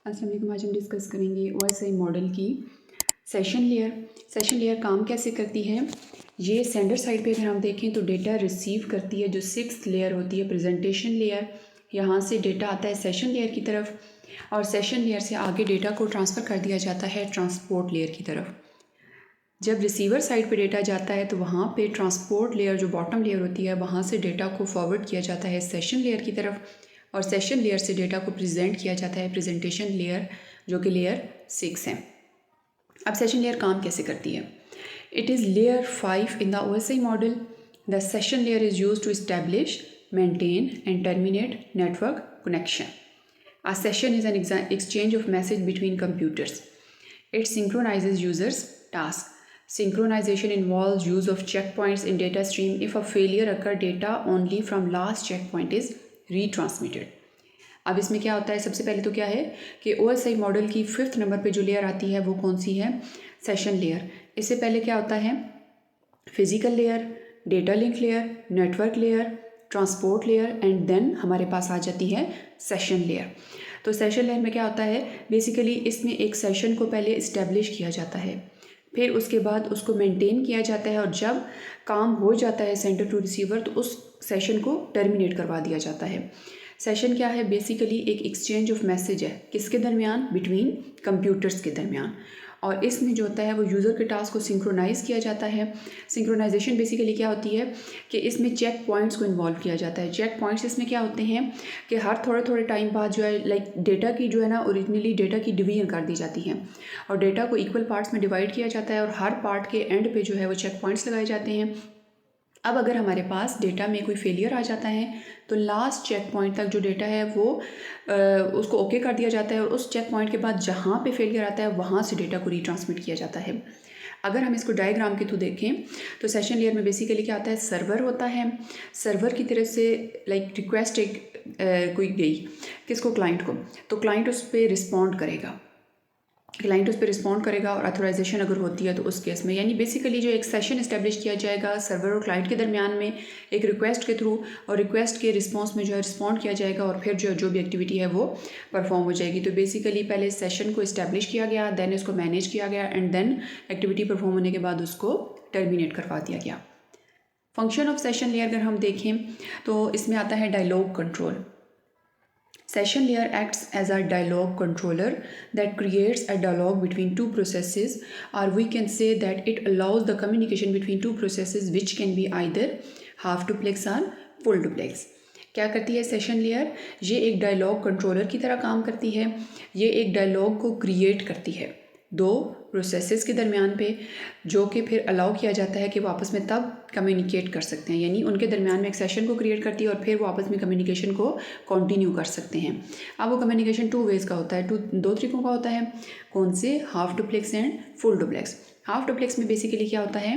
अस्सलाम वालेकुम। आज हम डिस्कस करेंगे OSI मॉडल की सेशन लेयर काम कैसे करती है। ये सेंडर साइड पे अगर हम देखें तो डेटा रिसीव करती है, जो 6th लेयर होती है प्रेजेंटेशन लेयर। यहाँ से डेटा आता है सेशन लेयर की तरफ और सेशन लेयर से आगे डेटा को ट्रांसफ़र कर दिया जाता है ट्रांसपोर्ट लेयर की तरफ। जब रिसीवर साइड पे डेटा जाता है तो वहाँ पे ट्रांसपोर्ट लेयर जो बॉटम लेयर होती है वहाँ से डेटा को फॉरवर्ड किया जाता है सेशन लेयर की तरफ और सेशन लेयर से डेटा को प्रेजेंट किया जाता है प्रेजेंटेशन लेयर जो कि लेयर 6 है। अब सेशन लेयर काम कैसे करती है। It is layer 5 in the OSI model. The session layer is use to establish, maintain and terminate network connection. A session is an exchange of message between computers. It synchronizes users' tasks. Synchronization involves use of checkpoints in data stream. If a failure occurs, data only from last checkpoint is retransmitted. अब इसमें क्या होता है, सबसे पहले तो क्या है कि OSI मॉडल की 5th नंबर पे जो लेयर आती है वो कौन सी है, सेशन लेयर। इससे पहले क्या होता है, physical layer, data link layer, network layer, transport layer and then हमारे पास आ जाती है सेशन लेयर। तो सेशन लेयर में क्या होता है, बेसिकली इसमें एक सेशन को पहले इस्टेब्लिश किया जाता है, फिर उसके बाद उसको मेंटेन किया जाता है और जब काम हो जाता है सेंडर टू रिसीवर तो उस सेशन को टर्मिनेट करवा दिया जाता है। सेशन क्या है, बेसिकली एक एक्सचेंज ऑफ मैसेज है, किसके दरमियान, बिटवीन कंप्यूटर्स के दरमियान। और इसमें जो होता है वो यूज़र के टास्क को सिंक्रोनाइज़ किया जाता है। सिंक्रोनाइजेशन बेसिकली क्या होती है कि इसमें चेक पॉइंट्स को इन्वॉल्व किया जाता है। चेक पॉइंट्स इसमें क्या होते हैं कि हर थोड़े थोड़े टाइम बाद जो है लाइक डेटा की जो है ना, ओरिजिनली डेटा की डिवीजन कर दी जाती है और डेटा को इक्वल पार्ट्स में डिवाइड किया जाता है और हर पार्ट के एंड पे जो है वो चेक पॉइंट्स लगाए जाते हैं। अब अगर हमारे पास डेटा में कोई फेलियर आ जाता है तो लास्ट चेक पॉइंट तक जो डेटा है वो उसको ओके कर दिया जाता है और उस चेक पॉइंट के बाद जहाँ पे फेलियर आता है वहाँ से डेटा को रिट्रांसमिट किया जाता है। अगर हम इसको डायग्राम के थ्रू देखें तो सेशन लेयर में बेसिकली क्या होता है, सर्वर होता है। सर्वर की तरफ से लाइक रिक्वेस्ट एक कोई गई किसको, क्लाइंट को, तो क्लाइंट उस पर रिस्पॉन्ड करेगा। क्लाइंट उस पर रिस्पॉन्ड करेगा और अथोराइजेशन अगर होती है तो उस केस में, यानी बेसिकली जो एक सेशन इस्टेब्लिश किया जाएगा सर्वर और क्लाइंट के दरमियान में एक रिक्वेस्ट के थ्रू और रिक्वेस्ट के रिस्पॉन्स में जो है रिस्पॉन्ड किया जाएगा और फिर जो भी एक्टिविटी है वो परफॉर्म हो जाएगी। तो बेसिकली पहले सेशन को इस्टेब्लिश किया गया, देन इसको मैनेज किया गया एंड देन एक्टिविटी परफॉर्म होने के बाद उसको टर्मिनेट करवा दिया गया। फंक्शन ऑफ सेशन लेयर अगर हम देखें तो इसमें आता है dialogue control. Session layer acts as a dialogue controller that creates a dialogue between two processes, or we can say that it allows the communication between two processes which can be either half duplex or full duplex. क्या करती है session layer, ये एक dialogue controller की तरह काम करती है। ये एक डायलॉग को क्रिएट करती है दो प्रोसेसेस के दरमियान पे, जो कि फिर अलाउ किया जाता है कि वो आपस में तब कम्युनिकेट कर सकते हैं, यानी उनके दरमियान में एक सेशन को क्रिएट करती है और फिर वो आपस में कम्युनिकेशन को कंटिन्यू कर सकते हैं। अब वो कम्युनिकेशन 2 वेज़ का होता है, दो तरीक़ों का होता है। कौन से, half duplex and full duplex. Half duplex में बेसिकली क्या होता है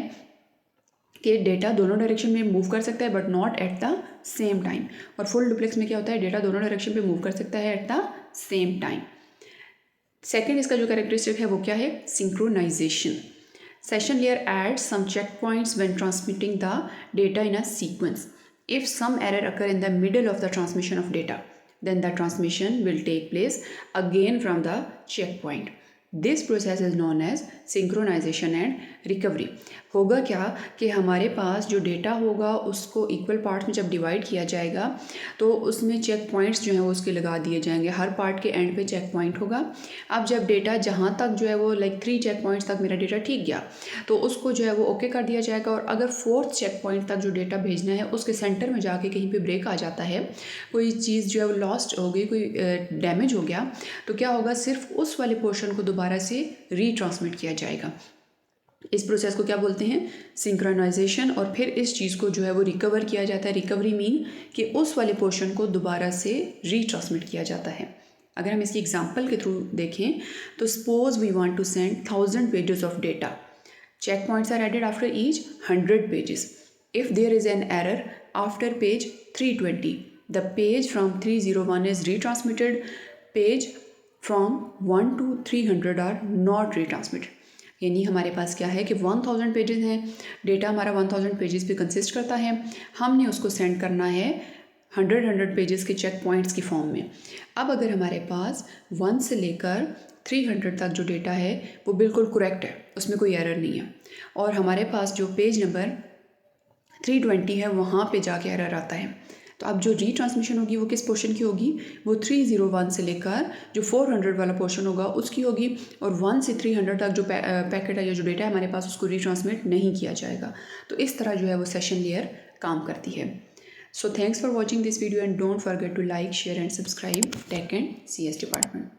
कि डेटा दोनों डायरेक्शन में मूव कर सकता है but not at the same time, और फुल डुप्लेक्स में क्या होता है, डेटा दोनों डायरेक्शन में मूव कर सकता है at the same time. Second इसका जो कैरेक्टरिस्टिक है वो क्या है, synchronisation. Session layer adds some check points when transmitting the data in a sequence. If some error occur in the middle of the transmission of data, then the transmission will take place again from the checkpoint. This process is known as synchronization and recovery. होगा क्या कि हमारे पास जो data होगा उसको equal parts में जब divide किया जाएगा तो उसमें चेक पॉइंट्स जो हैं वो उसके लगा दिए जाएंगे, हर पार्ट के एंड पे चेक पॉइंट होगा। अब जब डेटा जहाँ तक जो है वो लाइक 3 चेक पॉइंट्स तक मेरा डेटा ठीक गया तो उसको जो है वो ओके कर दिया जाएगा, और अगर 4th चेक पॉइंट तक जो डेटा भेजना है उसके सेंटर में जाके कहीं पे ब्रेक आ जाता है, कोई चीज़ जो है वो लॉस्ट हो गई, कोई डैमेज हो गया, तो क्या होगा, सिर्फ उस वाले पोर्शन को दोबारा से रीट्रांसमिट किया जाएगा। इस प्रोसेस को क्या बोलते हैं, सिंक्रोनाइजेशन। और फिर इस चीज़ को जो है वो रिकवर किया जाता है। रिकवरी मीन कि उस वाले पोर्शन को दोबारा से रीट्रांसमिट किया जाता है। अगर हम इसकी एग्जांपल के थ्रू देखें तो suppose we want to send 1000 pages of data, check points are added after each 100 pages. If there is an error after page 320, the page from 301 is retransmitted. Page from 1 to 300 are not retransmitted. यानी हमारे पास क्या है कि 1000 pages हैं, data हमारा 1000 pages पे consist करता है, हमने उसको सेंड करना है 100 पेजेस के चेक पॉइंट्स की फॉर्म में। अब अगर हमारे पास 1 से लेकर 300 तक जो डेटा है वो बिल्कुल करेक्ट है, उसमें कोई एरर नहीं है, और हमारे पास जो पेज नंबर 320 है वहाँ पे जाके एरर आता है, तो अब जो रीट्रांसमिशन होगी वो किस पोर्शन की होगी? वो 301 से लेकर जो 400 वाला पोर्शन होगा उसकी होगी, और 1 से 300 तक जो पैकेट है या जो डेटा है हमारे पास उसको रीट्रांसमिट नहीं किया जाएगा। तो इस तरह जो है वो सेशन लेयर काम करती है। So thanks for watching this video and don't forget to like, share and subscribe Tech and CS Department.